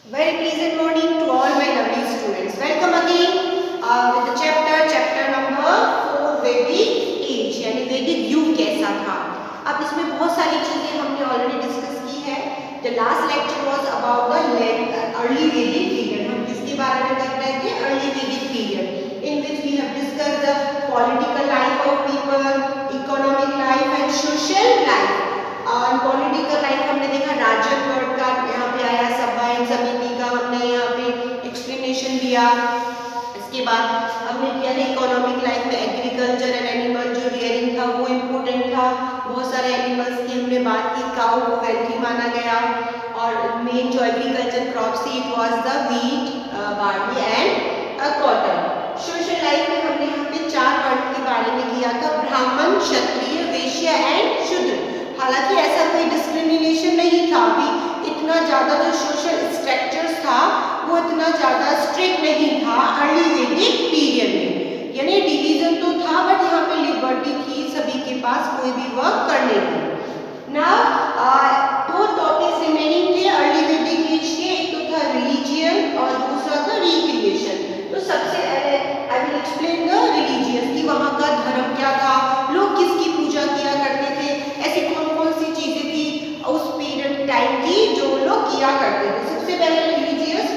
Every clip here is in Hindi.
Very pleasant morning to all my lovely students. Welcome again with the chapter number 4 Vedic age यानी वैदिक युग कैसा था। अब इसमें बहुत सारी चीजें हमने ऑलरेडी डिस्कस की है। The last lecture was about the early Vedic period. हम किसके बारे में कर रहे थे? Early Vedic period in which we have discussed the political life of people, economic life and social life. और पॉलिटिकल लाइफ हमने देखा राजन वर्ड का यहाँ पे आया, सभा एंड समिति का हमने यहाँ पे एक्सप्लेनेशन दिया। इसके बाद हमने किया था इकोनॉमिक लाइफ में एग्रीकल्चर एंड एनिमल जो रियरिंग था वो इम्पोर्टेंट था। बहुत सारे एनिमल्स की हमने बात की, काउ को वेल्थी माना गया और मेन जो एग्रीकल्चर क्रॉप्स थी it was the wheat, barley and cotton. Social life में हमने यहाँ पे 4 वर्ड के बारे में किया था, ब्राह्मण, क्षत्रिय, वैश्य एंड शूद्र। हालांकि ऐसा कोई डिस्क्रिमिनेशन नहीं था, अभी इतना ज़्यादा जो सोशल स्ट्रक्चर्स था वो इतना ज़्यादा स्ट्रिक्ट नहीं था अर्ली वैदिक पीरियड में, यानी डिवीजन तो था बट यहाँ पे लिबर्टी थी सभी के पास कोई भी वर्क करने की। ना 2 टॉपिक्स रिमेनिंग थे अर्ली वैदिक एज के, एक तो था रिलीजियन और दूसरा था रिक्रिएशन। तो सबसे I will explain the religious कि वहाँ का धर्म क्या था, लोग किसकी पूजा किया करते थे, ऐसी कौन कौन सी चीजें थी उस पीरियड टाइम की जो लोग किया करते थे। सबसे पहले religious,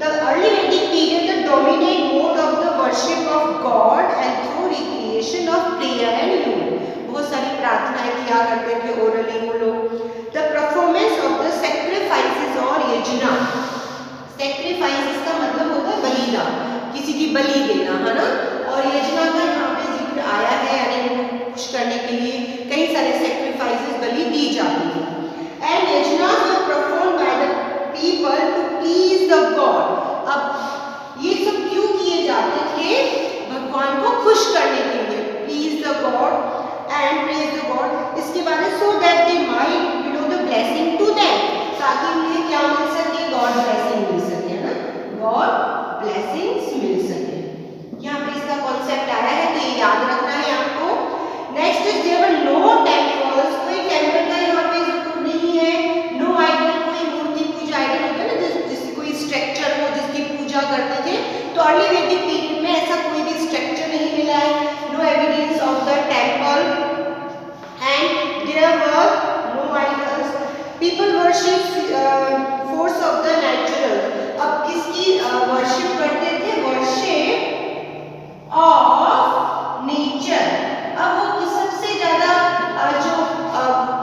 the early Vedic period the dominate mode of the worship of God and through recreation of prayer and human. बहुत सारी प्रार्थनाएं किया करते थे ओरली वो लोग। The performance of the sacrifices और यज्ञ, सैक्रिफाइसेस का मतलब होता है बलिदान, किसी की बलि देना, है ना। और यज्ञ का यहाँ पे जिक्र आया है, यानी खुश करने के लिए कई सारे सैक्रिफाइसेस बलि दी जाती है। And yajnas were performed by the people to please the god. अब ये सब क्यों किए जाते थे? भगवान को खुश करने के लिए, please the god and praise the god. इसके बाद so that they might the blessing to them, ताकि उन्हें क्या मिल सके? गॉड ब्लेसिंग मिल सके, है ना, गॉड ब्लेसिंग्स मिल सके। यहाँ पे इसका कॉन्सेप्ट आया है तो ये याद रखना है आपको। Next is there were no temples, कोई टेम्पल का यहाँ पे जरूर नहीं है। नो आइडल, कोई मूर्ति पूजा, आइडल होता है ना जिसकी कोई स्ट्रक्चर हो जिसकी पूजा करते थे, तो अर्ली वैदिक पीरियड में ऐसा कोई भी स्ट्रक्चर नहीं मिला है। No evidence of the temple and there were no idols. People worship force of the natural. अब किसकी वर्शिप करते थे? Worship of nature. अब वो सबसे ज्यादा जो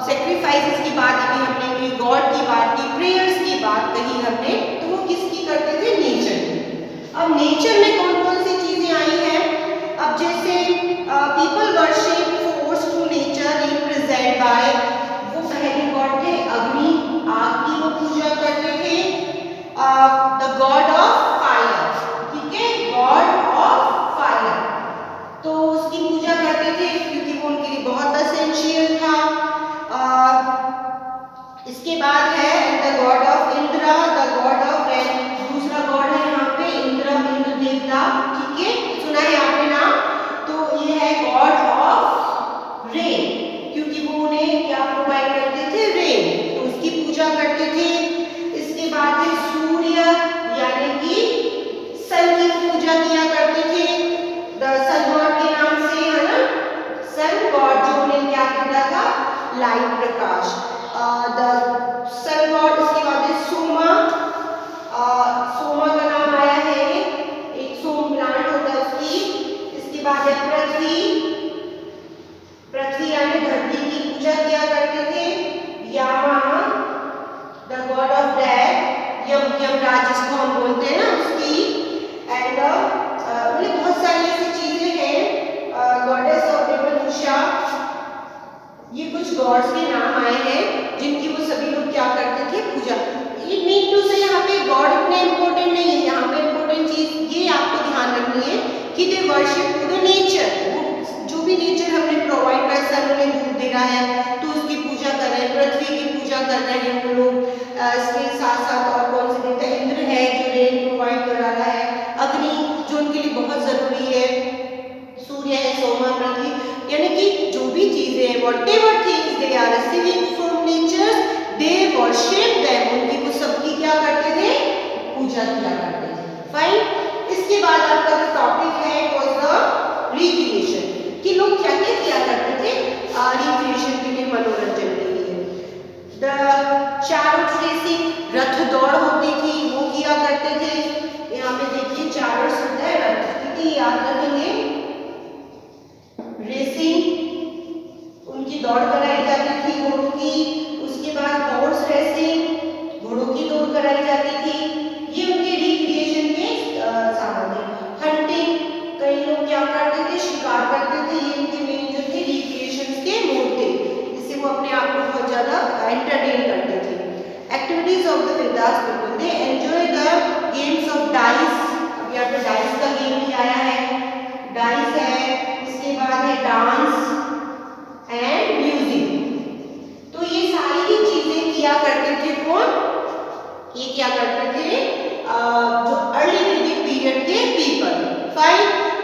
सैक्रिफाइसेस की बात अभी हमने की, गॉड की बात की, प्रेयर्स की बात कही हमने, तो वो किसकी करते थे? नेचर की। अब नेचर में कौन कौन सी चीजें आई हैं? अब जैसे people worship force to nature represent by, वो पहले गॉड थे अग्नि, आग की वो पूजा करते थे। द गॉड ऑफ फायर, ठीक है, गॉड ऑफ फायर, तो उसकी पूजा करते थे क्योंकि वो उनके लिए बहुत एसेंशियल था। इसके बाद है the god of Indra, the god of rain. दूसरा गॉड है यहाँ पे इंद्र, इंद्र देवता, ठीक है, सुना है आपने नाम। तो ये है गॉड ऑफ रेन, क्योंकि वो उन्हें क्या प्रोवाइड करते थे? रेन, तो उसकी पूजा करते थे। इसके बाद है सूर्य, यानी कि सन की पूजा किया करते थे, द सन गॉड के नाम से, है ना, सन गॉड जो उन्हें क्या करता था? लाइट, प्रकाश, द सन गॉड। इसके बाद है सोमा, सोमा का नाम आया है, एक सोम प्लांट होता है उसकी। इसके बाद है पृथ्वी, पृथ्वी यानी धरती की पूजा किया करते थे। Yama, the god of death, Yamaraj जिसको हम बोलते हैं ना, उसकी। एंड मतलब बहुत सारी ऐसी चीजें हैं, गॉडेस ऑफ रिवर उषा। ये कुछ गॉड्स के नाम आए हैं जिनकी वो सभी लोग क्या करते थे? पूजा। ये नीड टू से यहाँ पे गॉड इतने इंपॉर्टेंट नहीं है, यहाँ पे इंपॉर्टेंट चीज ये आपको ध्यान रखनी है कि they worship to the nature. वो जो भी नेचर हमने प्रोवाइड कर, सन उन्हें दूध दे रहा है तो उसकी पूजा कर रहे हैं, पृथ्वी की पूजा कर रहे हैं वो लोग। इसके साथ साथ और कौन से देवता? इंद्र है जो रेन प्रोवाइड करा रहा है, अग्नि जो उनके लिए बहुत जरूरी है, सूर्य है, सोमा, पृथ्वी, यानी कि जो भी चीजें हैं, whatever things they are receiving from nature, they worship them, उनकी वो सबकी क्या करते थे? लोग क्या क्या किया करते थे रिक्रिएशन के लिए, मनोरंजन के लिए। द चैरिट रेसिंग, रथ दौड़ होती थी, वो किया करते थे। यहाँ पे देखिए चैरिट्स होता है रथ, ठीक है, याद रखेंगे। रेसिंग, उनकी दौड़ कराई जाती थी घोड़ों की। उसके बाद हॉर्स रेसिंग, घोड़ों की दौड़ कराई जाती थी। ये उनके रिक्रिएशन के साधन थे। हंटिंग, कई लोग क्या करते थे, शिकार करते थे। ये इनके मेन जो थे रिक्रिएशन के मोड थे, जिससे वो अपने आप को बहुत ज्यादा एंटरटेन करते थे। Activities of the Vedas people, they enjoy the games of dice. अब यहाँ पे डाइस का गेम भी आया है, डाइस है। इसके बाद है डांस एंड म्यूजिक। तो ये सारी ही चीजें किया करते थे कौन, ये क्या करते थे जो अर्ली वैदिक पीरियड के people. Fine,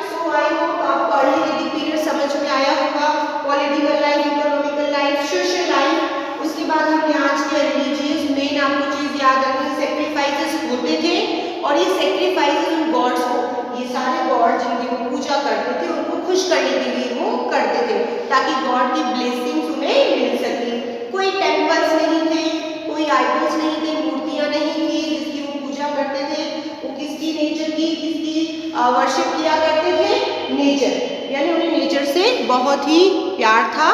so I hope आपको अर्ली वैदिक पीरियड समझ में आया होगा। Political life, economical life, social life. उसके बाद हमने आज के रिलीजियस मेन आपको चीज याद रखनी, सेक्रीफाइसेस होते थे और ये सेक्रीफाइसेस उन गॉड्स को, ये सारे गॉड जिनकी वो पूजा करते थे, उनको खुश करने के लिए वो करते थे, ताकि गॉड की ब्लेसिंग्स उन्हें मिल सके। कोई टेम्पल्स नहीं थे, कोई आइडल्स नहीं थे, मूर्तियां नहीं थी जिसकी वो पूजा करते थे। वो किसकी, नेचर की, किसकी वर्शिप किया करते थे, नेचर, यानी उन्हें नेचर से बहुत ही प्यार था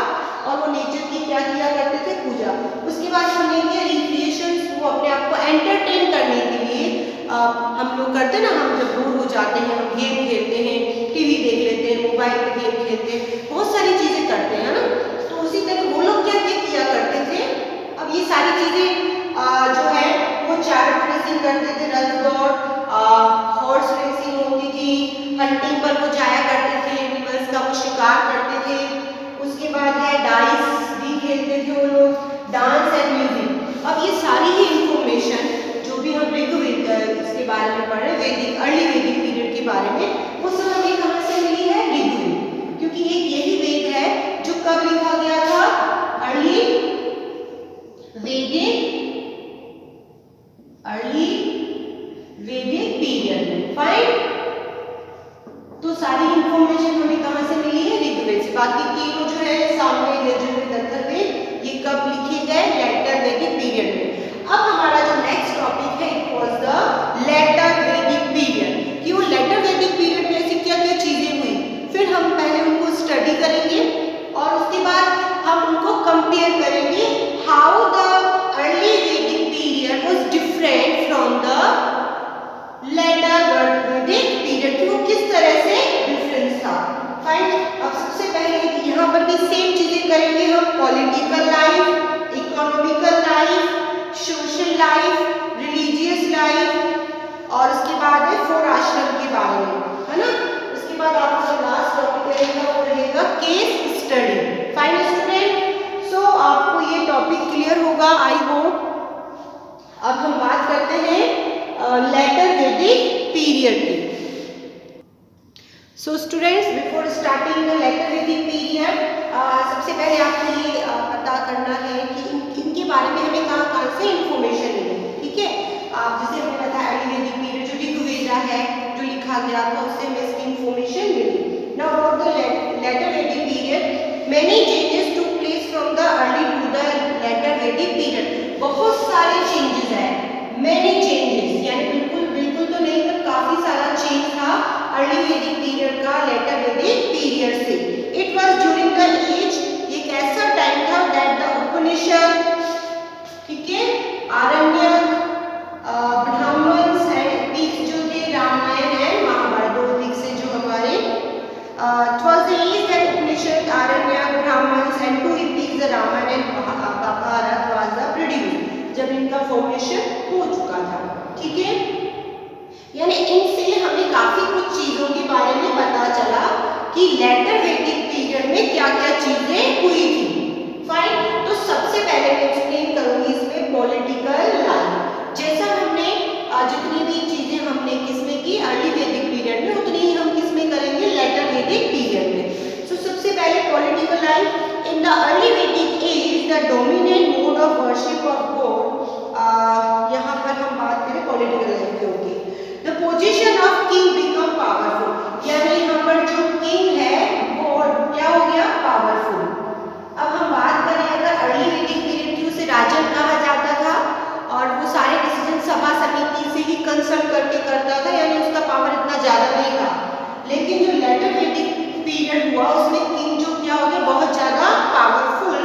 और वो नेचर की क्या किया करते थे, पूजा। उसके बाद हमने किया रिक्रिएशंस, वो अपने आप को एंटरटेन करने के लिए हम लोग करते ना, हम जब बोर हो जाते हैं हम गेम खेलते हैं, टीवी देख लेते हैं, मोबाइल पे गेम खेलते हैं, बहुत सारी चीजें करते हैं ना। तो उसी तरह वो लोग क्या क्या किया करते थे। अब ये सारी चीजें जो है वो चैरिट रेसिंग करते थे, रथ दौड़, हॉर्स रेसिंग होती थी, हंटिंग पर वो जाया करते थे, एनिमल्स का वो शिकार करते थे। उसके बाद है डाइस भी खेलते थे वो लोग, डांस एंड म्यूजिक। अब ये सारी ही इंफॉर्मेशन जो भी हम ऋग्वेद इसके बारे में पढ़ रहे हैं, वैदिक अर्ली वैदिक पीरियड के बारे में, वो सब हमें कहाँ से मिली है, ऋग्वेद। क्योंकि एक यही वेद है जो कब लिखा गया था, अर्ली वैदिक पीरियड में। फाइन, तो सारी इंफॉर्मेशन हमें कहाँ से मिली है, ऋग्वेद से। बाकी तीनों जो है सामवेद, यजुर्वेद, अथर्ववेद, ये कब लिखे गए, लेटर वैदिक पीरियड में। अब हमारा जो नेक्स्ट टॉपिक है, it was the later Vedic period, कि वो लेटर वैदिक पीरियड में ऐसी क्या क्या चीजें हुई। फिर हम पहले उनको स्टडी करेंगे और उसके बाद हम उनको कंपेयर करेंगे, how the early Vedic period was different from the later Vedic period, कि वो किस तरह से डिफरेंस था। फाइन, अब सबसे पहले यहाँ पर भी सेम चीजें करेंगे हम, political life, economical life, social life, religious life, और उसके बाद है फोर आश्रम के बारे में, है ना। उसके बाद आपका जो लास्ट टॉपिक रहेगा वो रहेगा केस स्टडी। फाइन स्टूडेंट, सो आपको ये टॉपिक क्लियर होगा, आई होप। अब हम बात करते हैं लेटर वैदिक पीरियड की। So students, before starting the later Vedic period, सबसे पहले आपको ये पता करना है कि इनके बारे में हमें कहाँ कहाँ से इंफॉर्मेशन मिली, ठीक है। जैसे हमने बताया अर्ली वैदिक पीरियड जो ऋग्वेद है जो लिखा गया था, उससे हमें इसकी इंफॉर्मेशन मिली। Now about the later Vedic period, many changes took place from the early to the later Vedic period. बहुत सारे चेंजेस हैं, मेनी चेंजेस, यानी बिल्कुल बिल्कुल तो नहीं, पर काफी सारा चेंज था अर्ली वैदिक पीरियड का लेटर वैदिक पीरियड से। It was during the age, एक ऐसा टाइम था दैट द उपनिषद, ठीक है, आरण्यक, ब्राह्मण्स एंड एपिक्स जो थे, रामायण एंड महाभारत, दो एपिक्स से जो हमारे it was the age that Upanishad, Aranyaka, Brahmans and two epics, the Ramayana and Mahabharata was the produced, जब इनका फॉर्मेशन हो चुका था, ठीक है। यानी इनसे हमें काफी कुछ चीजों के बारे में पता चला कि लेटर वैदिक पीरियड में क्या क्या चीजें हुई थी। फाइन, तो सबसे पहले मैं एक्सप्लेन करूंगी इसमें पॉलिटिकल लाइफ। जैसा हमने जितनी भी चीजें हमने किसमें की अर्ली वैदिक पीरियड में, उतनी ही हम किसमें करेंगे, लेटर वैदिक पीरियड में। सो सबसे पहले political life. In the early Vedic age the dominant mode of worship of god, यहाँ पर हम बात करें पॉलिटिकल लाइफ की होगी। The position of king become powerful, यानी यहाँ पर जो किंग है वो क्या हो पीरियड हुआ उसमें किंग जो क्या हो गया, बहुत ज्यादा powerful,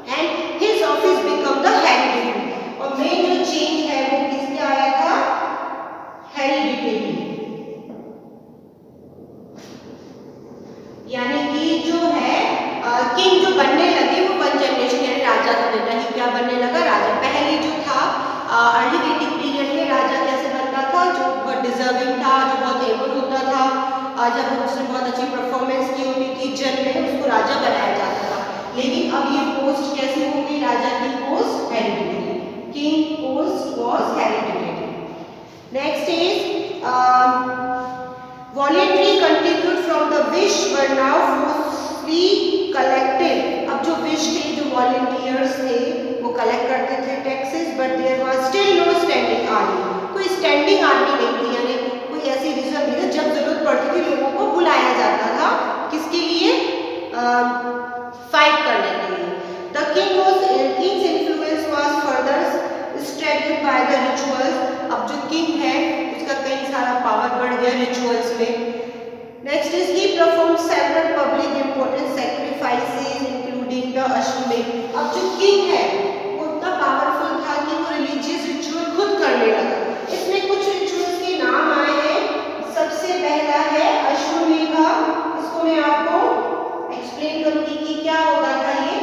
and his office become the hereditary. और मेन जो चेंज है वो किसके आया था, हेरिडिटरी, यानी कि जो है किंग जो बनने लगे वो वन जनरेशन यानी राजा का बेटा ही क्या बनने लगा, राजा। पहले जो था अर्ली वैदिक पीरियड में राजा कैसे बनता था, जो बहुत डिजर्विंग था, जो बहुत एबल होता था, जब उसने बहुत अच्छी परफॉर्मेंस की होती थी जन में, उसको राजा बनाया जाता था। लेकिन अब ये पोस्ट कैसे हो गई, राजा की post hereditary, king post was hereditary. Next is voluntary contribute from the wish were now forcefully collected। अब जो wish थे, जो volunteers थे, वो collect करते थे taxes, but there was still no standing army। कोई standing army नहीं थी, यानी कोई ऐसी reserve नहीं थी, जब जरूरत पड़ती थी लोगों को बुलाया जाता था, किसके लिए, फाइट करने के लिए। The king's influence was further strengthened by the rituals। अब जो king है उसका कई सारा पावर बढ़ गया रिचुअल्स में। Next is he perform several public important sacrifices including the अश्वमेध। अब जो किंग है वो इतना पावरफुल था कि वो रिलीजियस रिचुअल खुद करने लगा। इसमें कुछ रिचुअल्स के नाम आए हैं। सबसे पहला है अश्वमेधा। इसको मैं आपको एक्सप्लेन करूंगी कि क्या होता था। ये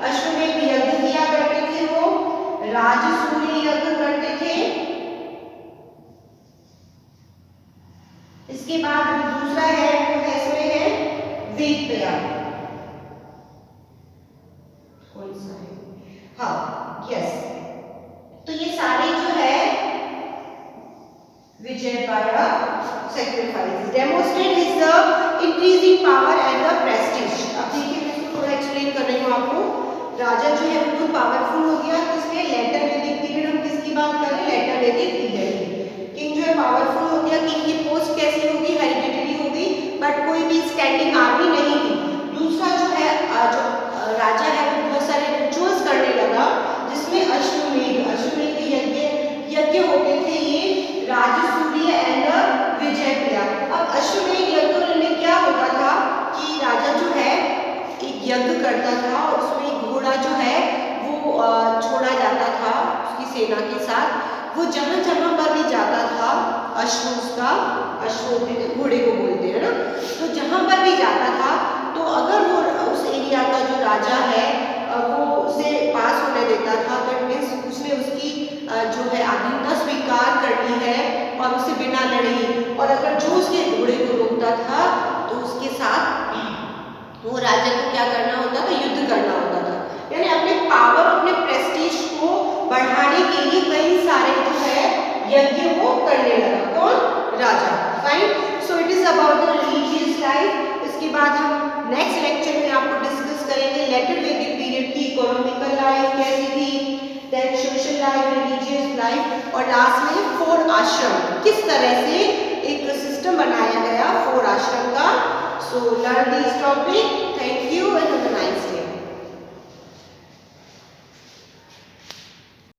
अश्वमेध यज्ञ किया करते थे, वो राजसूय यज्ञ करते थे। इसके बाद दूसरा है वो है, इसमें है वेद प्रयाग। कौन सा है, हाँ यस। तो ये सारे जो है विजय पाया sacrifice demonstrate is the increasing power and the Prestige. अब देखिए मैं इसको थोड़ा एक्सप्लेन कर रही हूँ आपको। राजा जो है बहुत पावरफुल हो गया, किसमें, लेटर वैदिक पीरियड। हम किसकी बात कर रहे हैं, लेटर वैदिक पीरियड। किंग जो है पावरफुल हो गया, किंग की पोस्ट कैसी होगी, हेरिडिटरी होगी, बट कोई भी स्टैंडिंग आर्मी नहीं थी। दूसरा जो है, जो राजा है वो बहुत सारे रिचुअल्स करने लगा, जिसमें अश्वमेध यज्ञ होते थे, ये राजसूय एंड विजय प्रयाग। अब अश्वमेध यज्ञ में क्या होता था कि राजा जो है एक यज्ञ करता था और उसमें घोड़ा जो है वो छोड़ा जाता था उसकी सेना के साथ। वो जहां जहां पर भी जाता था, अश्व घोड़े को बोलते हैं ना, तो जहां पर भी जाता था तो अगर वो उस एरिया का जो राजा है वो उसे पास होने देता था, तो मीन्स उसने उसकी जो है आधीनता स्वीकार करनी है और उसे बिना लड़े ही, और अगर जो उसके घोड़े को रोकता था तो उसके साथ वो राजा को क्या करना होता था, युद्ध करना होता था। यानी अपने पावर, अपने प्रेस्टीज को बढ़ाने के लिए कई सारे जो है यज्ञ वो करने लगा। कौन, राजा। Fine. So it is about the religious life. इसके बाद हम नेक्स्ट लेक्चर में आपको डिस्कस करेंगे लेटर वैदिक पीरियड की इकोनॉमिकल लाइफ कैसी थी, then social life, religious life, और लास्ट में 4 आश्रम, किस तरह से एक सिस्टम बनाया गया 4 आश्रम का। So learn this topic. Thank you and have a nice day.